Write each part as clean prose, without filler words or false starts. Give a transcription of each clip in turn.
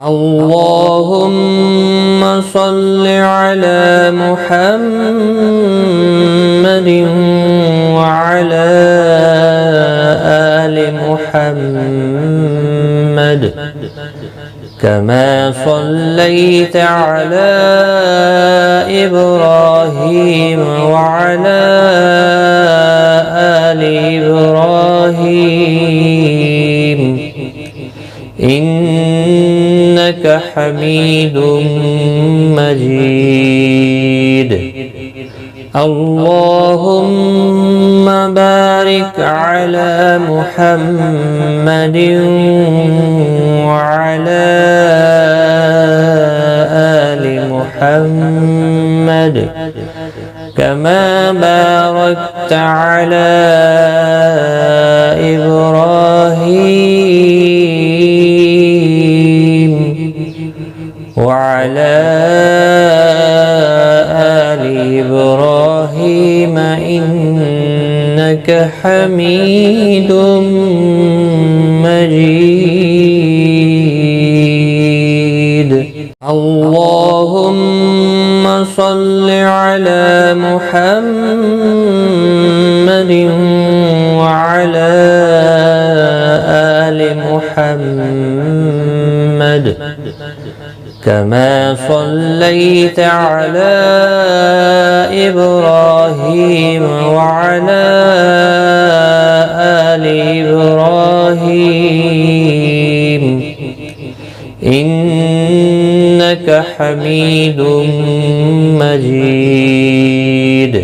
اللهم صل على محمد وعلى آل محمد كما صليت على إبراهيم وعلى آل إبراهيم إنك حميد مجيد. اللهم بارك على محمد وعلى آل محمد كما باركت على إبراهيم وعلى آل إبراهيم إنك حميد مجيد. اللهم صل على محمد وعلى آل محمد كما صليت على إبراهيم وعلى آل إبراهيم إنك حميد مجيد.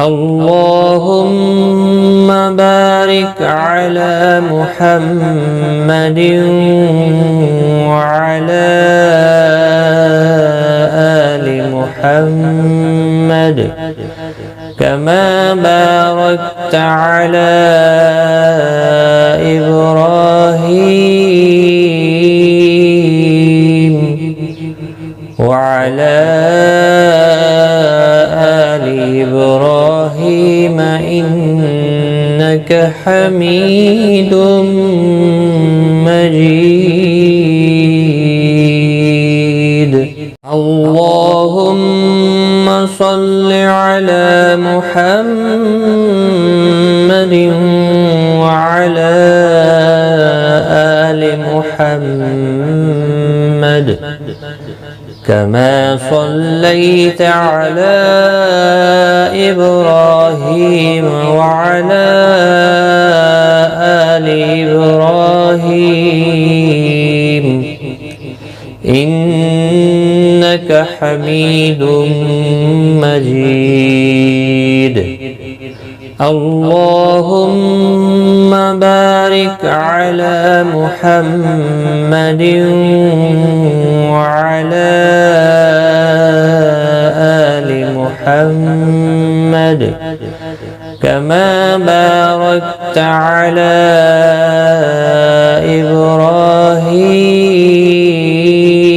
اللهم بارك على محمد وعلى آل محمد كما باركت على إبراهيم وعلى آل إبراهيم إنك حميد مجيد. اللهم صل على محمد وعلى آل محمد كما صليت على إبراهيم وعلى آل إبراهيم إنك حميد مجيد. اللهم بارك على محمد وعلى آل محمد كما باركت على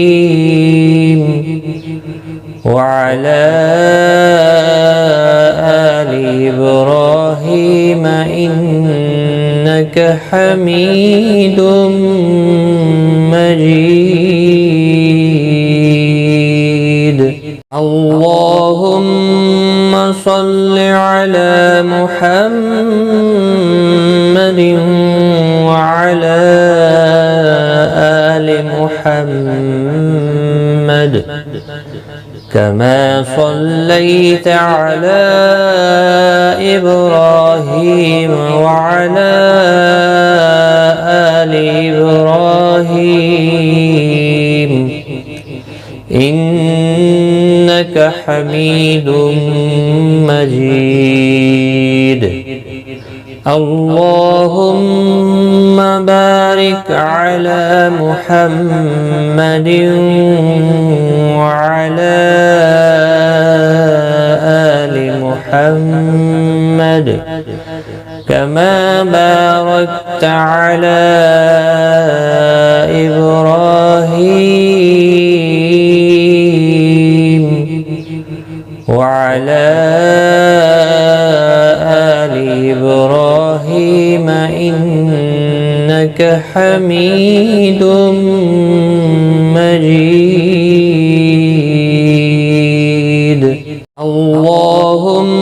إبراهيم وعلى آل إبراهيم إنك حميد مجيد. اللهم صل على محمد وعلى آل محمد كما صليت على إبراهيم وعلى آل إبراهيم إنك حميد مجيد. اللهم بارك على محمد وعلى آل محمد كما باركت على إبراهيم وعلى آل إبراهيم إنك حميد مجيد اللهم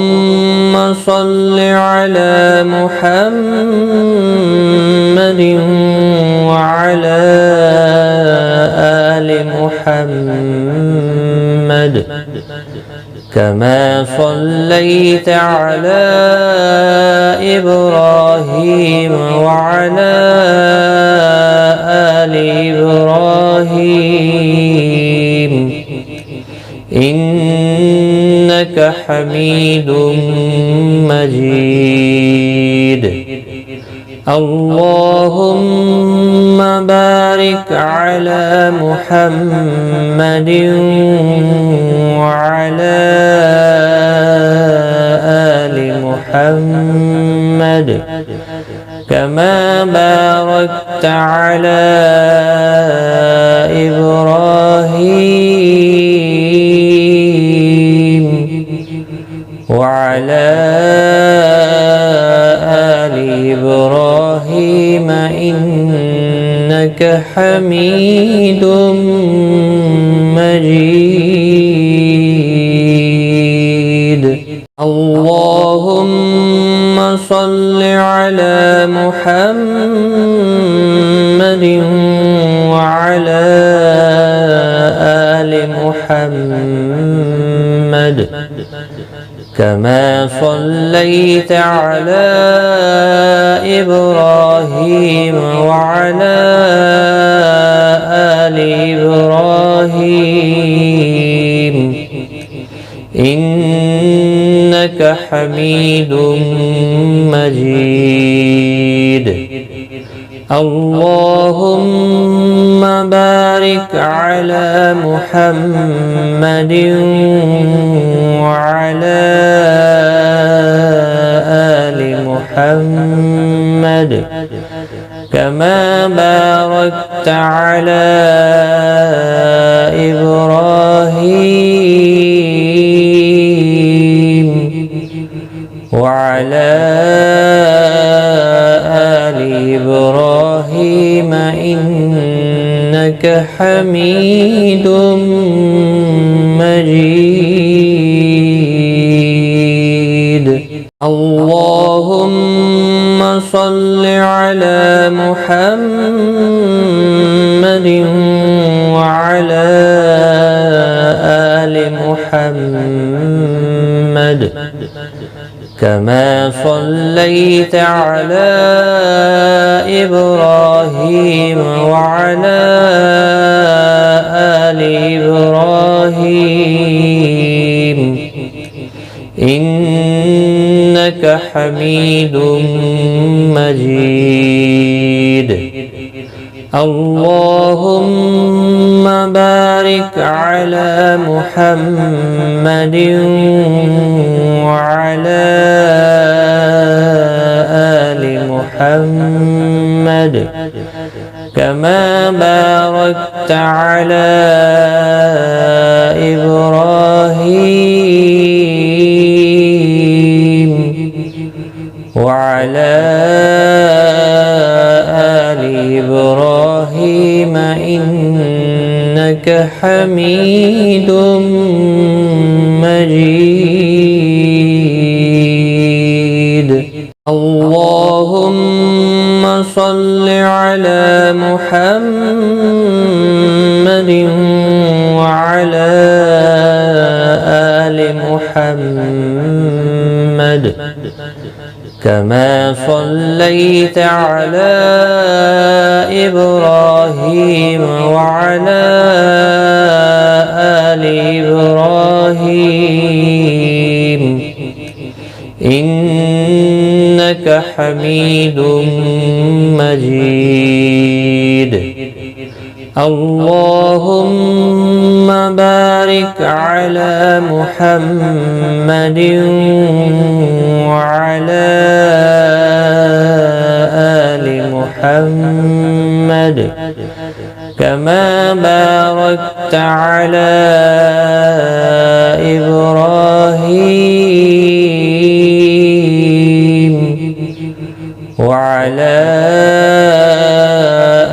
صل على محمد وعلى آل محمد كما صليت على إبراهيم وعلى آل إبراهيم إنك حميد مجيد اللهم بارك على محمد وعلى آل محمد كما باركت على إبراهيم وعلى آل إبراهيم إنك حميد مجيد اللهم صل على محمد وعلى آل محمد كما صليت على إبراهيم وعلى آل إبراهيم إنك حميد مجيد اللهم بارك على محمد وعلى آل محمد كما باركت على إبراهيم وعلى آل إبراهيم إنك حميد مجيد اللهم صل على محمد وعلى آل محمد كما صليت على إبراهيم وعلى آل إبراهيم إنك حميد مجيد اللهم بارك على محمد وعلى آل محمد كما باركت على إبراهيم وعلى آل إبراهيم إنك حميد مجيد اللهم صل على محمد وعلى آل محمد كما صليت على إبراهيم وعلى آل إبراهيم إنك حميد مجيد اللهم بارك على محمد وعلى آل محمد كما باركت على إبراهيم وعلى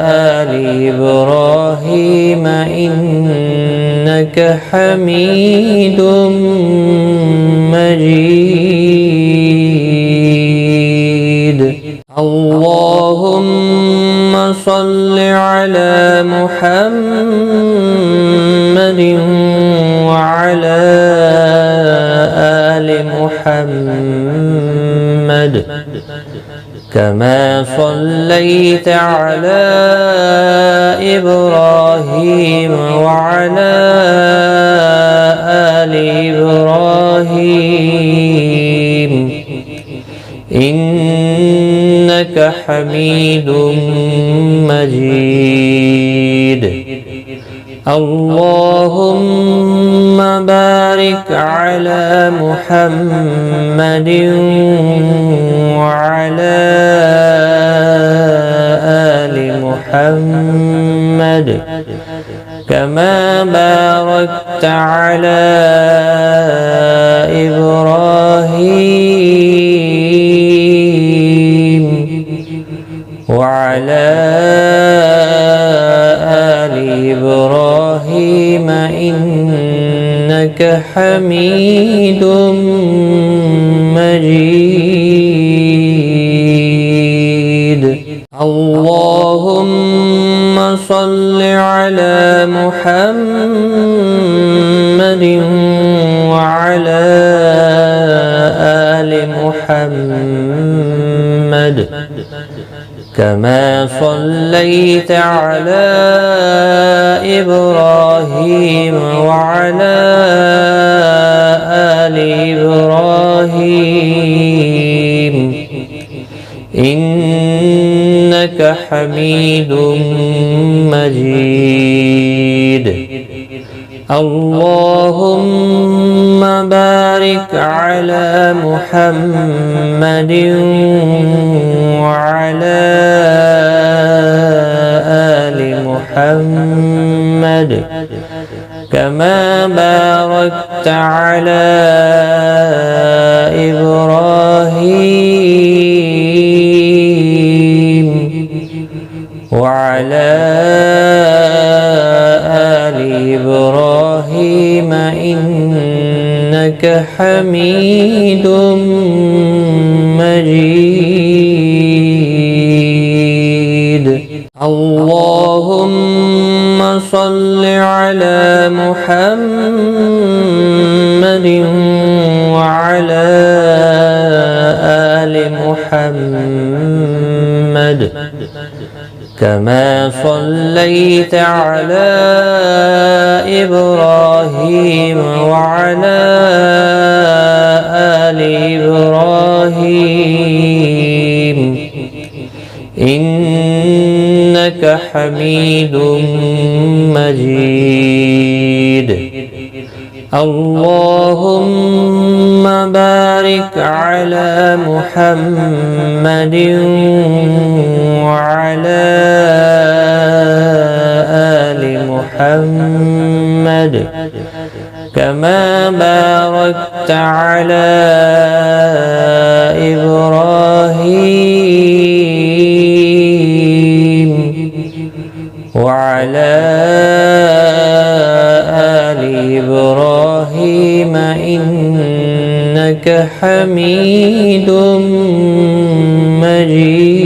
آل إبراهيم إبراهيم إنك حميد مجيد اللهم صل على محمد وعلى آل محمد كما صليت على إبراهيم وعلى آل إبراهيم إنك حميد مجيد اللهم بارك على محمد وعلى آل محمد كما باركت على إبراهيم وعلى آل إبراهيم إنك حميد مجيد اللهم صل على محمد وعلى آل محمد كما صليت على إبراهيم وعلى آل إبراهيم إنك حميد مجيد اللهم بارك على محمد وعلى آل محمد كما باركت على إبراهيم وعلى آل إبراهيم إنك حميد مجيد اللهم صل على محمد وعلى آل محمد كما صليت على إبراهيم وعلى آل إبراهيم إنك حميد مجيد اللهم بارك على محمد وعلى آل محمد كما باركت على إبراهيم وعلى آل إبراهيم إنك حميد مجيد